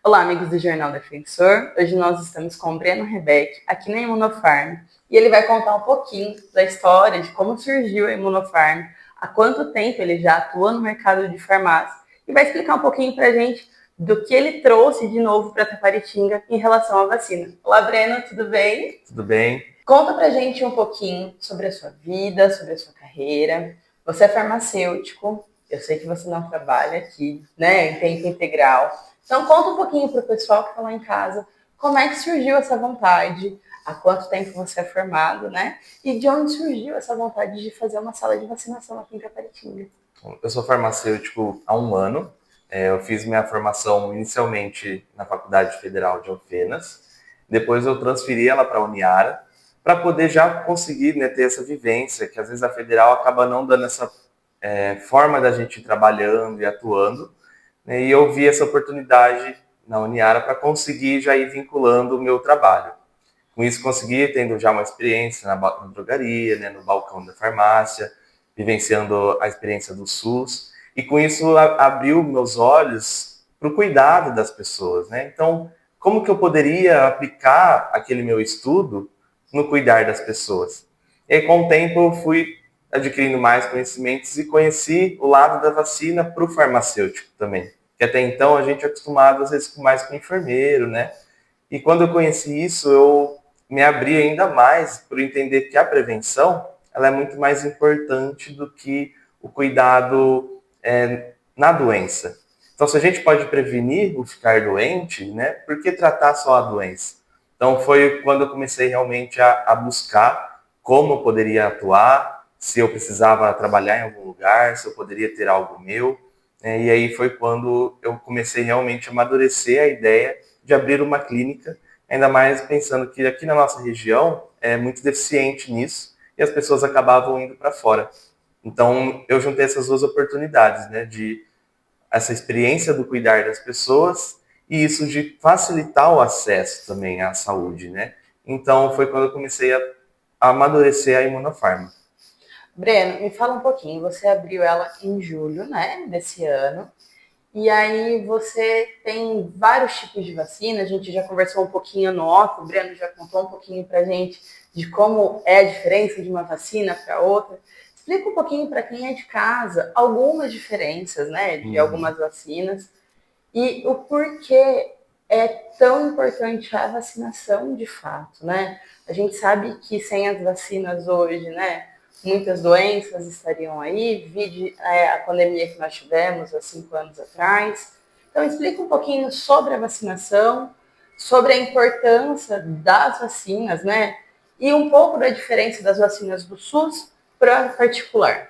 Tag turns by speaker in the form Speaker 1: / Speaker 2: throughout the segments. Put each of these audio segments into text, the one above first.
Speaker 1: Olá, amigos do Jornal Defensor. Hoje nós estamos com o Breno Rebeck, aqui na Imunofarm, e ele vai contar um pouquinho da história de como surgiu a Imunofarm, há quanto tempo ele já atua no mercado de farmácia, e vai explicar um pouquinho pra gente do que ele trouxe de novo para Taparitinga em relação à vacina. Olá, Breno, tudo bem?
Speaker 2: Tudo bem?
Speaker 1: Conta pra gente um pouquinho sobre a sua vida, sobre a sua carreira. Você é farmacêutico, eu sei que você não trabalha aqui, né, em tempo integral. Então conta um pouquinho para o pessoal que está lá em casa como é que surgiu essa vontade, há quanto tempo você é formado, né? E de onde surgiu essa vontade de fazer uma sala de vacinação aqui em Taparitinga.
Speaker 2: Eu sou farmacêutico há um ano. Eu fiz minha formação inicialmente na Faculdade Federal de Alfenas. Depois eu transferi ela para a Uniara, para poder já conseguir, né, ter essa vivência, que às vezes a Federal acaba não dando essa forma da gente ir trabalhando e atuando. Né, e eu vi essa oportunidade na Uniara para conseguir já ir vinculando o meu trabalho. Com isso, consegui, tendo já uma experiência na drogaria, né, no balcão da farmácia, vivenciando a experiência do SUS. E com isso, abriu meus olhos para o cuidado das pessoas. Né? Então, como que eu poderia aplicar aquele meu estudo no cuidar das pessoas? E aí, com o tempo, eu fui adquirindo mais conhecimentos e conheci o lado da vacina para o farmacêutico também. Que até então a gente é acostumado, às vezes, mais com o enfermeiro, né? E quando eu conheci isso, eu me abri ainda mais por entender que a prevenção ela é muito mais importante do que o cuidado na doença. Então, se a gente pode prevenir o ficar doente, né, por que tratar só a doença? Então, foi quando eu comecei realmente a buscar como eu poderia atuar, se eu precisava trabalhar em algum lugar, se eu poderia ter algo meu. E aí foi quando eu comecei realmente a amadurecer a ideia de abrir uma clínica, ainda mais pensando que aqui na nossa região é muito deficiente nisso e as pessoas acabavam indo para fora. Então, eu juntei essas duas oportunidades, né, de essa experiência do cuidar das pessoas e isso de facilitar o acesso também à saúde, né? Então, foi quando eu comecei a amadurecer a Imunofarma.
Speaker 1: Breno, me fala um pouquinho. Você abriu ela em julho, né, desse ano. E aí você tem vários tipos de vacina, a gente já conversou um pouquinho no off, o Breno já contou um pouquinho pra gente de como é a diferença de uma vacina para outra. Explica um pouquinho para quem é de casa algumas diferenças, né, de
Speaker 2: Uhum.
Speaker 1: algumas vacinas e o porquê é tão importante a vacinação de fato, né? A gente sabe que sem as vacinas hoje, né, muitas doenças estariam aí, vide a pandemia que nós tivemos há 5 anos atrás. Então, explica um pouquinho sobre a vacinação, sobre a importância das vacinas, né? E um pouco da diferença das vacinas do SUS para particular.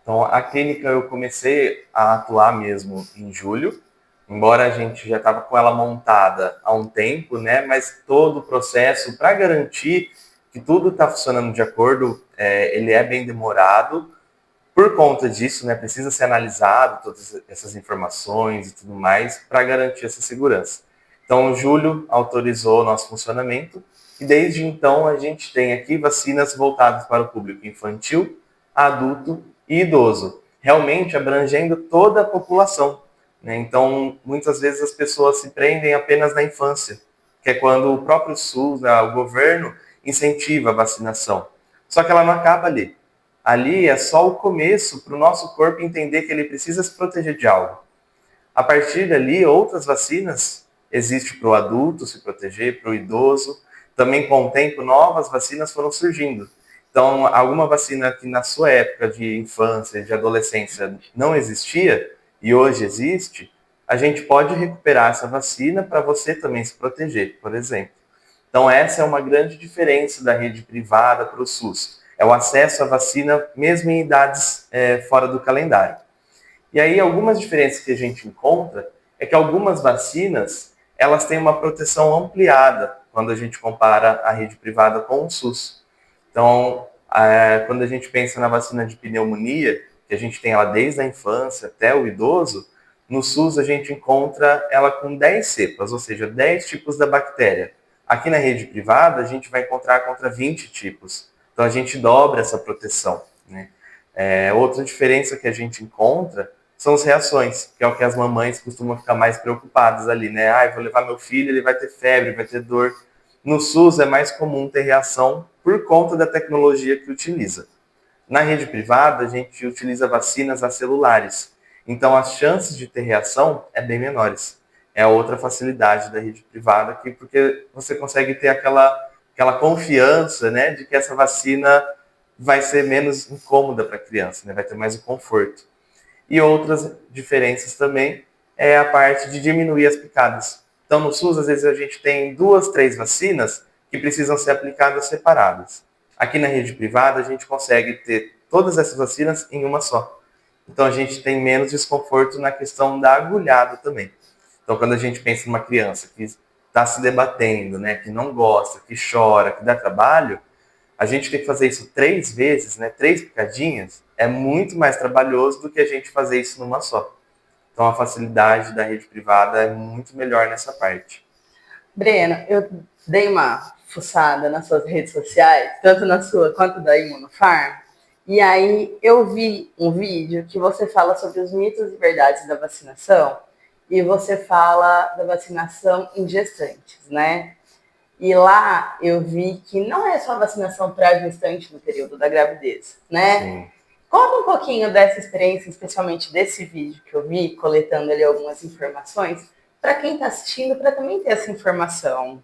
Speaker 2: Então, a clínica eu comecei a atuar mesmo em julho, embora a gente já estava com ela montada há um tempo, né? Mas todo o processo para garantir que tudo está funcionando de acordo, ele é bem demorado. Por conta disso, né, precisa ser analisado todas essas informações e tudo mais para garantir essa segurança. Então, o Júlio autorizou o nosso funcionamento e desde então a gente tem aqui vacinas voltadas para o público infantil, adulto e idoso, realmente abrangendo toda a população. Né? Então, muitas vezes as pessoas se prendem apenas na infância, que é quando o próprio SUS, né, o governo, incentiva a vacinação. Só que ela não acaba ali. Ali é só o começo para o nosso corpo entender que ele precisa se proteger de algo. A partir dali, outras vacinas existem para o adulto se proteger, para o idoso. Também, com o tempo, novas vacinas foram surgindo. Então, alguma vacina que na sua época de infância, de adolescência, não existia, e hoje existe, a gente pode recuperar essa vacina para você também se proteger, por exemplo. Então, essa é uma grande diferença da rede privada para o SUS. É o acesso à vacina, mesmo em idades fora do calendário. E aí, algumas diferenças que a gente encontra é que algumas vacinas, elas têm uma proteção ampliada quando a gente compara a rede privada com o SUS. Então, quando a gente pensa na vacina de pneumonia, que a gente tem ela desde a infância até o idoso, no SUS a gente encontra ela com 10 cepas, ou seja, 10 tipos da bactéria. Aqui na rede privada, a gente vai encontrar contra 20 tipos. Então, a gente dobra essa proteção. Né? Outra diferença que a gente encontra são as reações, que é o que as mamães costumam ficar mais preocupadas ali, né? Ah, eu vou levar meu filho, ele vai ter febre, vai ter dor. No SUS é mais comum ter reação por conta da tecnologia que utiliza. Na rede privada, a gente utiliza vacinas acelulares. Então, as chances de ter reação é bem menores. É a outra facilidade da rede privada, aqui, porque você consegue ter aquela confiança, né, de que essa vacina vai ser menos incômoda para a criança, né, vai ter mais o conforto. E outras diferenças também é a parte de diminuir as picadas. Então, no SUS, às vezes a gente tem 2, 3 vacinas que precisam ser aplicadas separadas. Aqui na rede privada, a gente consegue ter todas essas vacinas em uma só. Então, a gente tem menos desconforto na questão da agulhada também. Então, quando a gente pensa em uma criança que está se debatendo, né, que não gosta, que chora, que dá trabalho, a gente tem que fazer isso 3 vezes, né, 3 picadinhas, é muito mais trabalhoso do que a gente fazer isso numa só. Então a facilidade da rede privada é muito melhor nessa parte.
Speaker 1: Breno, eu dei uma fuçada nas suas redes sociais, tanto na sua quanto da Imunofarm, e aí eu vi um vídeo que você fala sobre os mitos e verdades da vacinação, e você fala da vacinação em gestantes, né? E lá eu vi que não é só vacinação para gestante no período da gravidez, né?
Speaker 2: Sim.
Speaker 1: Conta um pouquinho dessa experiência, especialmente desse vídeo que eu vi, coletando ali algumas informações, para quem está assistindo, para também ter essa informação.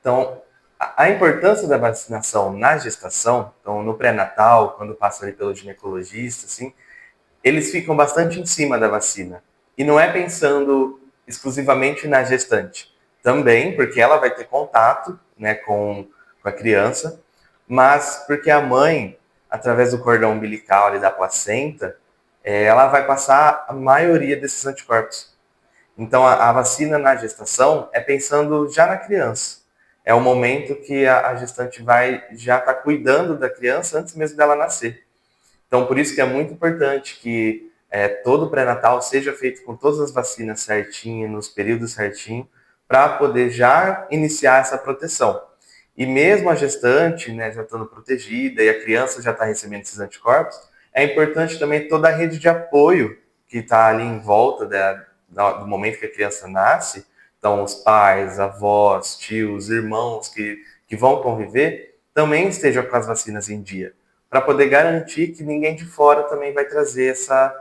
Speaker 2: Então, a importância da vacinação na gestação, então no pré-natal, quando passa ali pelo ginecologista, assim, eles ficam bastante em cima da vacina. E não é pensando exclusivamente na gestante. Também, porque ela vai ter contato, né, com a criança, mas porque a mãe, através do cordão umbilical ali da placenta, ela vai passar a maioria desses anticorpos. Então, a vacina na gestação é pensando já na criança. É o momento que a gestante vai já estar cuidando da criança antes mesmo dela nascer. Então, por isso que é muito importante que todo pré-natal seja feito com todas as vacinas certinho, nos períodos certinho, para poder já iniciar essa proteção. E mesmo a gestante, né, já estando protegida e a criança já está recebendo esses anticorpos, é importante também toda a rede de apoio que está ali em volta do momento que a criança nasce. Então, os pais, avós, tios, irmãos que vão conviver, também estejam com as vacinas em dia, para poder garantir que ninguém de fora também vai trazer essa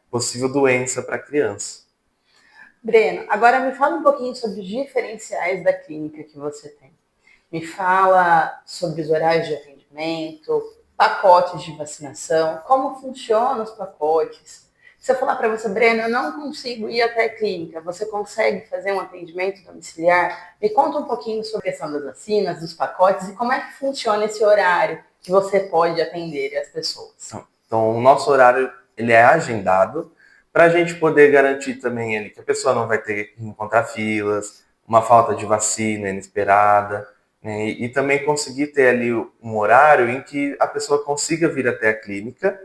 Speaker 2: possível doença para a criança.
Speaker 1: Breno, agora me fala um pouquinho sobre os diferenciais da clínica que você tem. Me fala sobre os horários de atendimento, pacotes de vacinação, como funcionam os pacotes. Se eu falar para você, Breno, eu não consigo ir até a clínica, você consegue fazer um atendimento domiciliar? Me conta um pouquinho sobre a questão das vacinas, dos pacotes e como é que funciona esse horário que você pode atender as pessoas.
Speaker 2: Então, o nosso horário ele é agendado para a gente poder garantir também ele, que a pessoa não vai ter que encontrar filas, uma falta de vacina inesperada, né? E também conseguir ter ali um horário em que a pessoa consiga vir até a clínica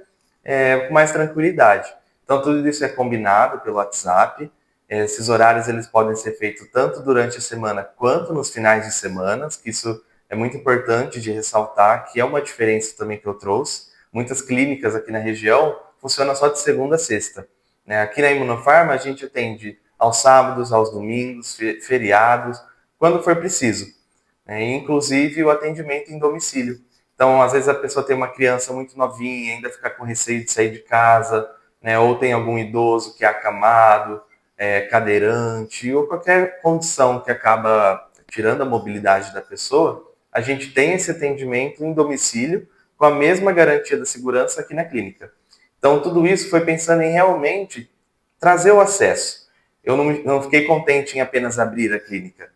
Speaker 2: com mais tranquilidade. Então, tudo isso é combinado pelo WhatsApp. Esses horários eles podem ser feitos tanto durante a semana quanto nos finais de semana, que isso é muito importante de ressaltar, que é uma diferença também que eu trouxe. Muitas clínicas aqui na região funcionam só de segunda a sexta. Né? Aqui na Imunofarma a gente atende aos sábados, aos domingos, feriados, quando for preciso. Né? Inclusive o atendimento em domicílio. Então, às vezes a pessoa tem uma criança muito novinha, ainda fica com receio de sair de casa, né? Ou tem algum idoso que é acamado, cadeirante, ou qualquer condição que acaba tirando a mobilidade da pessoa, a gente tem esse atendimento em domicílio com a mesma garantia da segurança aqui na clínica. Então, tudo isso foi pensando em realmente trazer o acesso. Eu não fiquei contente em apenas abrir a clínica.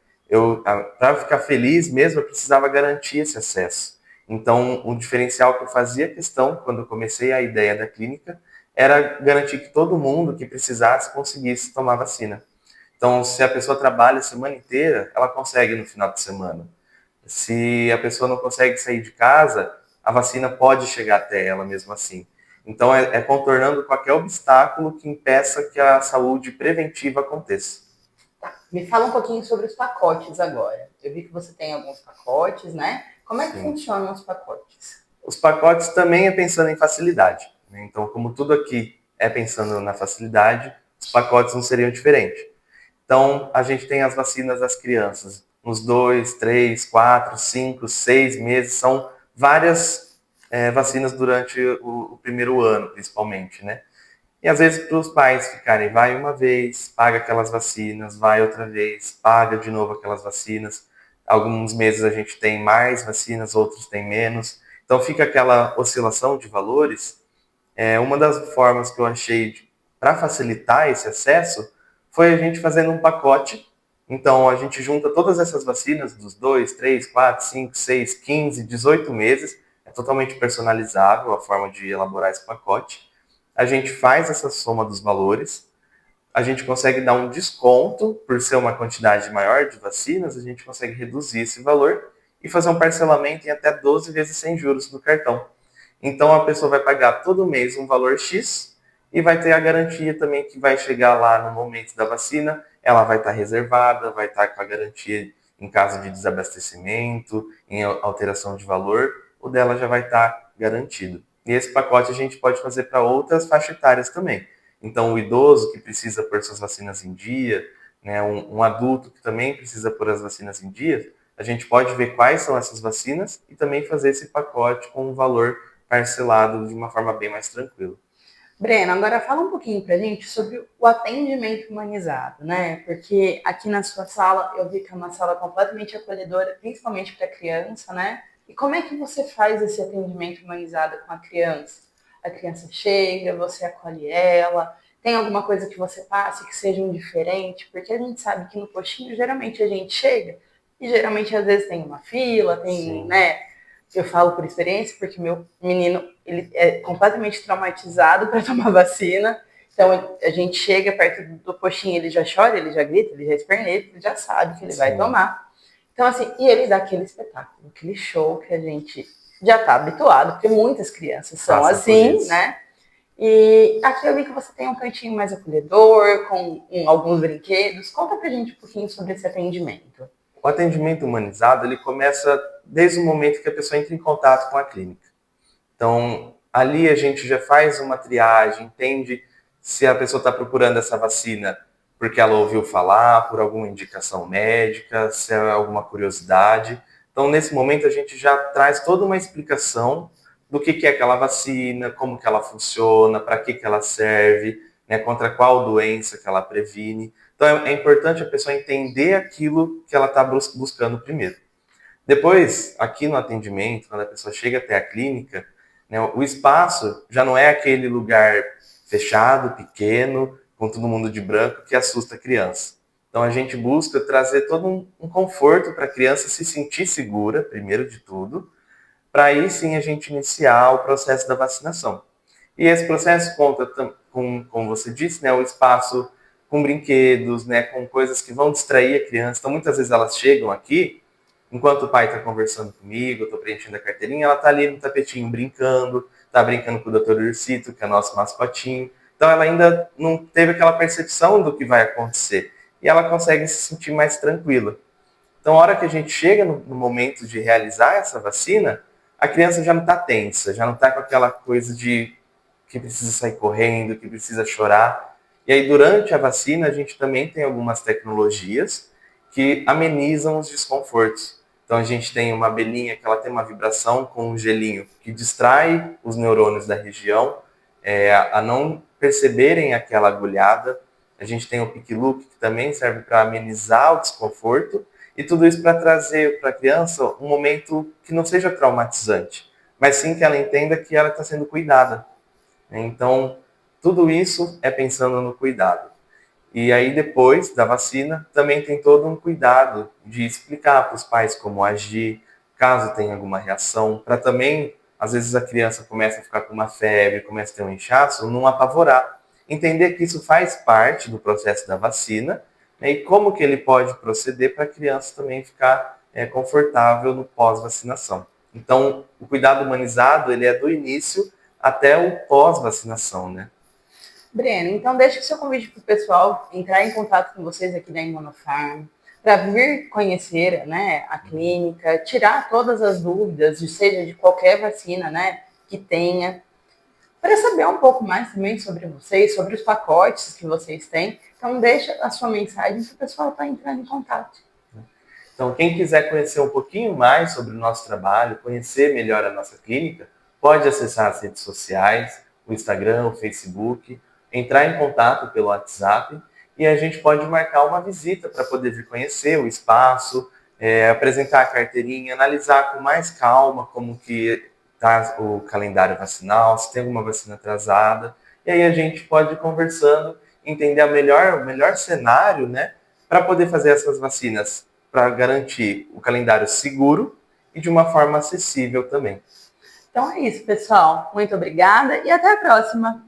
Speaker 2: Para ficar feliz mesmo, eu precisava garantir esse acesso. Então, o diferencial que eu fazia questão, quando eu comecei a ideia da clínica, era garantir que todo mundo que precisasse conseguisse tomar vacina. Então, se a pessoa trabalha a semana inteira, ela consegue no final de semana. Se a pessoa não consegue sair de casa, a vacina pode chegar até ela mesmo assim. Então, é contornando qualquer obstáculo que impeça que a saúde preventiva aconteça.
Speaker 1: Me fala um pouquinho sobre os pacotes agora. Eu vi que você tem alguns pacotes, né? Como é que
Speaker 2: Sim.
Speaker 1: funcionam os pacotes?
Speaker 2: Os pacotes também é pensando em facilidade. Né? Então, como tudo aqui pensando na facilidade, os pacotes não seriam diferentes. Então, a gente tem as vacinas das crianças nos 2, 3, 4, 5, 6 meses. São várias vacinas durante o primeiro ano, principalmente, né? E às vezes para os pais ficarem, vai uma vez, paga aquelas vacinas, vai outra vez, paga de novo aquelas vacinas. Alguns meses a gente tem mais vacinas, outros tem menos. Então fica aquela oscilação de valores. Uma das formas que eu achei para facilitar esse acesso foi a gente fazendo um pacote. Então a gente junta todas essas vacinas dos 2, 3, 4, 5, 6, 15, 18 meses. É totalmente personalizável a forma de elaborar esse pacote. A gente faz essa soma dos valores, a gente consegue dar um desconto, por ser uma quantidade maior de vacinas, a gente consegue reduzir esse valor e fazer um parcelamento em até 12 vezes sem juros no cartão. Então a pessoa vai pagar todo mês um valor X e vai ter a garantia também que vai chegar lá no momento da vacina, ela vai estar reservada, vai estar com a garantia em caso de desabastecimento, em alteração de valor, o dela já vai estar garantido. E esse pacote a gente pode fazer para outras faixas etárias também. Então, o idoso que precisa pôr suas vacinas em dia, né, um adulto que também precisa pôr as vacinas em dia, a gente pode ver quais são essas vacinas e também fazer esse pacote com um valor parcelado de uma forma bem mais tranquila.
Speaker 1: Breno, agora fala um pouquinho pra gente sobre o atendimento humanizado, né? Porque aqui na sua sala eu vi que é uma sala completamente acolhedora, principalmente para criança, né? E como é que você faz esse atendimento humanizado com a criança? A criança chega, você acolhe ela, tem alguma coisa que você passe que seja um diferente? Porque a gente sabe que no postinho geralmente a gente chega e geralmente às vezes tem uma fila, tem,
Speaker 2: Sim.
Speaker 1: né? Eu falo por experiência, porque meu menino ele é completamente traumatizado para tomar vacina. Então a gente chega perto do postinho, ele já chora, ele já grita, ele já esperneia, ele já sabe que ele vai
Speaker 2: Sim.
Speaker 1: tomar. Então, assim, e ele dá aquele espetáculo, aquele show que a gente já está habituado, porque muitas crianças são
Speaker 2: Passa por
Speaker 1: assim,
Speaker 2: isso.
Speaker 1: né? E aqui eu vi que você tem um cantinho mais acolhedor, com alguns brinquedos. Conta pra gente um pouquinho sobre esse atendimento.
Speaker 2: O atendimento humanizado, ele começa desde o momento que a pessoa entra em contato com a clínica. Então, ali a gente já faz uma triagem, entende se a pessoa está procurando essa vacina porque ela ouviu falar, por alguma indicação médica, se é alguma curiosidade. Então, nesse momento, a gente já traz toda uma explicação do que é aquela vacina, como que ela funciona, para que ela serve, né, contra qual doença que ela previne. Então, é importante a pessoa entender aquilo que ela está buscando primeiro. Depois, aqui no atendimento, quando a pessoa chega até a clínica, né, o espaço já não é aquele lugar fechado, pequeno, com todo mundo de branco, que assusta a criança. Então a gente busca trazer todo um conforto para a criança se sentir segura, primeiro de tudo, para aí sim a gente iniciar o processo da vacinação. E esse processo conta com, como você disse, né, o espaço com brinquedos, né, com coisas que vão distrair a criança. Então muitas vezes elas chegam aqui, enquanto o pai está conversando comigo, eu estou preenchendo a carteirinha, ela está ali no tapetinho brincando, está brincando com o Dr. Ursito, que é nosso mascotinho. Então ela ainda não teve aquela percepção do que vai acontecer. E ela consegue se sentir mais tranquila. Então, a hora que a gente chega no momento de realizar essa vacina, a criança já não está tensa, já não está com aquela coisa de que precisa sair correndo, que precisa chorar. E aí, durante a vacina, a gente também tem algumas tecnologias que amenizam os desconfortos. Então, a gente tem uma abelhinha que ela tem uma vibração com um gelinho que distrai os neurônios da região a não perceberem aquela agulhada. A gente tem o Pick Look, que também serve para amenizar o desconforto. E tudo isso para trazer para a criança um momento que não seja traumatizante, mas sim que ela entenda que ela está sendo cuidada. Então, tudo isso é pensando no cuidado. E aí, depois da vacina, também tem todo um cuidado de explicar para os pais como agir, caso tenha alguma reação, para também, às vezes a criança começa a ficar com uma febre, começa a ter um inchaço, não apavorar. Entender que isso faz parte do processo da vacina, né, e como que ele pode proceder para a criança também ficar confortável no pós-vacinação. Então, o cuidado humanizado, ele é do início até o pós-vacinação, né?
Speaker 1: Breno, então deixe o seu convite para o pessoal entrar em contato com vocês aqui da Imunofarm, para vir conhecer, né, a clínica, tirar todas as dúvidas, seja de qualquer vacina, né, que tenha. para saber um pouco mais também sobre vocês, sobre os pacotes que vocês têm. Então, deixa a sua mensagem que o pessoal está entrando em contato.
Speaker 2: Então, quem quiser conhecer um pouquinho mais sobre o nosso trabalho, conhecer melhor a nossa clínica, pode acessar as redes sociais, o Instagram, o Facebook, entrar em contato pelo WhatsApp e a gente pode marcar uma visita para poder vir conhecer o espaço, apresentar a carteirinha, analisar com mais calma como que está o calendário vacinal, se tem alguma vacina atrasada. E aí a gente pode ir conversando, entender o melhor cenário, né, para poder fazer essas vacinas para garantir o calendário seguro e de uma forma acessível também.
Speaker 1: Então é isso, pessoal. Muito obrigada e até a próxima.